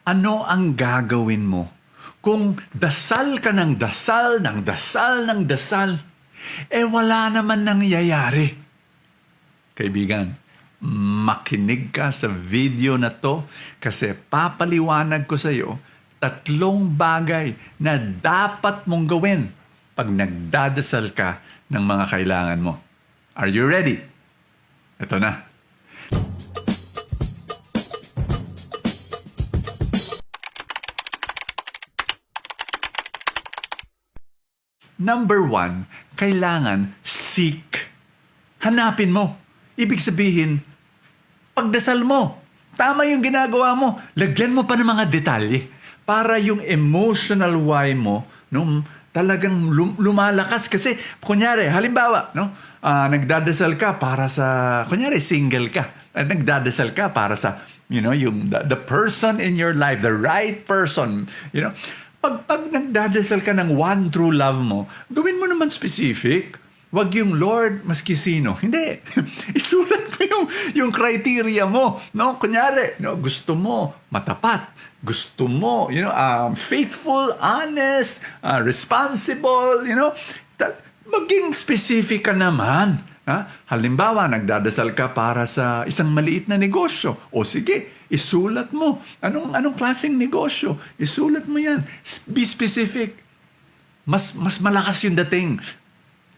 Ano ang gagawin mo kung dasal ka ng dasal, ng dasal, ng dasal, wala naman nangyayari? Kaibigan, makinig ka sa video na to kasi papaliwanag ko sa iyo 3 bagay na dapat mong gawin pag nagdadasal ka ng mga kailangan mo. Are you ready? Ito na. Number 1, kailangan seek. Hanapin mo. Ibig sabihin, pagdasal mo. Tama yung ginagawa mo. Lagyan mo pa ng mga detalye para yung emotional why mo talagang lumalakas. Kasi, kunyari, halimbawa, nagdadasal ka para sa, kunyari, single ka. Nagdadasal ka para sa, yung the person in your life, the right person, Pag nagdadasal ka ng one true love mo, gawin mo naman specific. Wag yung Lord, maski sino. Hindi. Isulat mo yung criteria mo. Kunyari, gusto mo matapat. Gusto mo, faithful, honest, responsible, maging specific ka naman. Halimbawa, nagdadasal ka para sa isang maliit na negosyo. O sige, isulat mo. Anong klaseng negosyo? Isulat mo yan. Be specific. Mas malakas yung dating.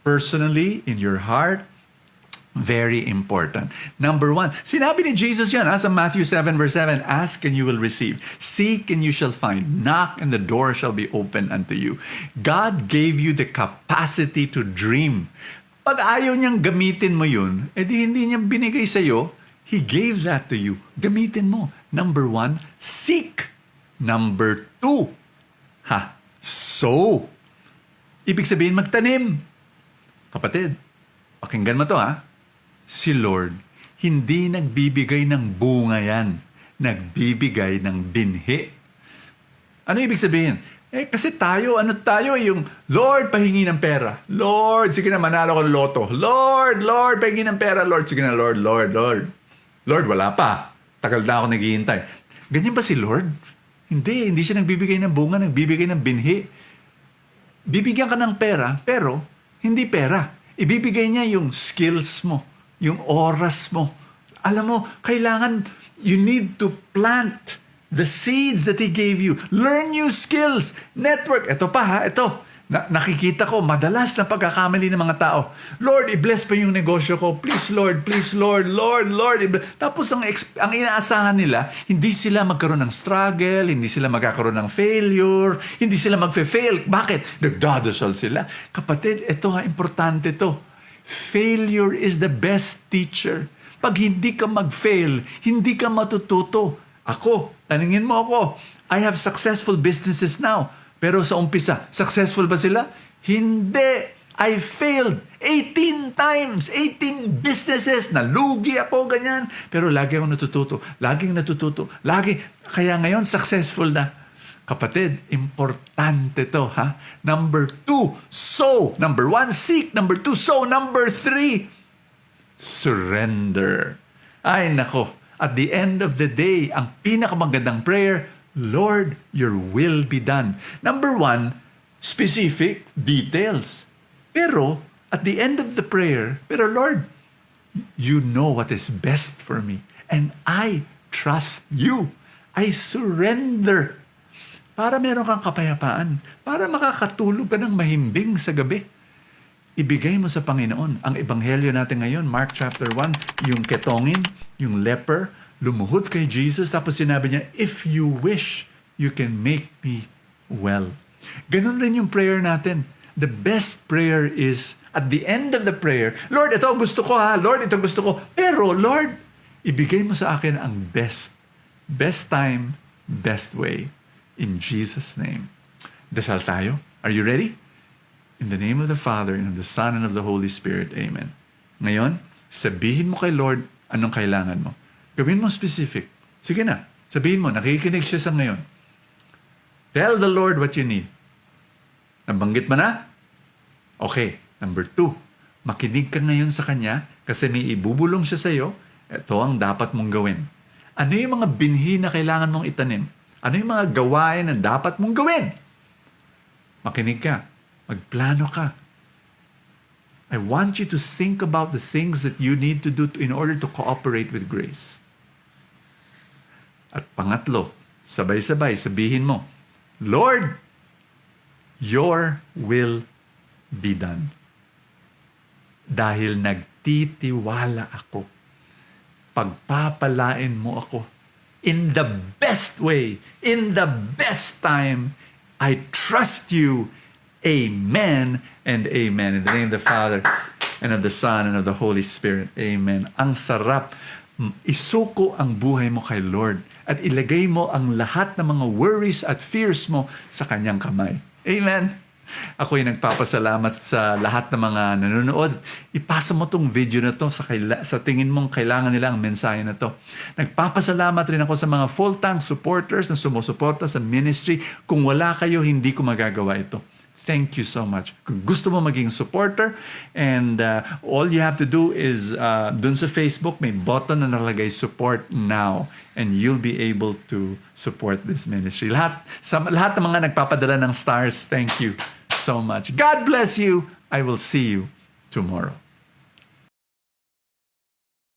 Personally, in your heart, very important. Number 1, sinabi ni Jesus yan sa Matthew 7 verse 7, ask and you will receive. Seek and you shall find. Knock and the door shall be open unto you. God gave you the capacity to dream. Pag ayaw niyang gamitin mo yun, hindi niya binigay sa'yo, He gave that to you. Gamitin mo. Number 1, seek. Number 2, sow. Ibig sabihin, magtanim. Kapatid, pakinggan mo to Si Lord, hindi nagbibigay ng bunga yan. Nagbibigay ng binhi. Ano ibig sabihin? Kasi tayo yung, Lord, pahingi ng pera. Lord, sige na, manalo ko ng loto. Lord, pahingi ng pera. Lord, sige na, Lord. Lord, wala pa. Tagal na ako naghihintay. Ganyan ba si Lord? Hindi siya nagbibigay ng bunga, nagbibigay ng binhi. Bibigyan ka ng pera, pero hindi pera. Ibibigay niya yung skills mo, yung oras mo. Alam mo, kailangan, you need to plant the seeds that He gave you. Learn new skills. Network. Ito pa ito. Nakikita ko, madalas na pagkakamali ng mga tao. Lord, i-bless pa yung negosyo ko. Please, Lord. Lord. Tapos ang inaasahan nila, hindi sila magkaroon ng struggle, hindi sila magkakaroon ng failure, hindi sila magfe-fail. Bakit? Nagdadasal sila. Kapatid, ito importante to. Failure is the best teacher. Pag hindi ka mag-fail, hindi ka matututo. Ako, tanungin mo ako, I have successful businesses now. Pero sa umpisa, successful ba sila? Hindi. I failed 18 times, 18 businesses. Nalugi ako, ganyan. Pero lagi akong natututo. Kaya ngayon, successful na. Kapatid, importante to, Number 2, sow. Number 1, seek. Number 2, sow. Number 3, surrender. Ay, nako. At the end of the day, ang pinakamagandang prayer, Lord, your will be done. Number 1, specific details. Pero, at the end of the prayer, Lord, you know what is best for me. And I trust you. I surrender. Para meron kang kapayapaan. Para makakatulog ka ng mahimbing sa gabi. Ibigay mo sa Panginoon. Ang ebanghelyo natin ngayon, Mark chapter 1, yung ketongin, yung leper, lumuhod kay Jesus, tapos sinabi niya, if you wish, you can make me well. Ganun rin yung prayer natin. The best prayer is, at the end of the prayer, Lord, ito gusto ko Lord, ito gusto ko. Pero, Lord, ibigay mo sa akin ang best. Best time, best way. In Jesus' name. Dasal tayo. Are you ready? In the name of the Father, and of the Son, and of the Holy Spirit. Amen. Ngayon, sabihin mo kay Lord anong kailangan mo. Gawin mo specific. Sige na. Sabihin mo, nakikinig siya sa ngayon. Tell the Lord what you need. Nabanggit mo na? Okay. Number 2, makinig ka ngayon sa Kanya kasi may ibubulong siya sa iyo. Ito ang dapat mong gawin. Ano yung mga binhi na kailangan mong itanim? Ano yung mga gawain na dapat mong gawin? Makinig ka. Magplano ka. I want you to think about the things that you need to do in order to cooperate with grace. At pangatlo, sabay-sabay sabihin mo, Lord, your will be done. Dahil nagtitiwala ako, pagpapalain mo ako in the best way, in the best time. I trust you. Amen and amen. In the name of the Father and of the Son and of the Holy Spirit. Amen. Ang sarap. Isuko ang buhay mo kay Lord at ilagay mo ang lahat ng mga worries at fears mo sa kanyang kamay. Amen. Ako'y nagpapasalamat sa lahat ng mga nanonood. Ipasa mo tong video na to sa tingin mong kailangan nila ang mensahe na to. Nagpapasalamat rin ako sa mga full-time supporters na sumusuporta sa ministry. Kung wala kayo, hindi ko magagawa ito. Thank you so much. Kung gusto mo maging supporter, and all you have to do is, dun sa Facebook, may button na nalagay, support now, and you'll be able to support this ministry. Lahat ng mga nagpapadala ng stars, thank you so much. God bless you. I will see you tomorrow.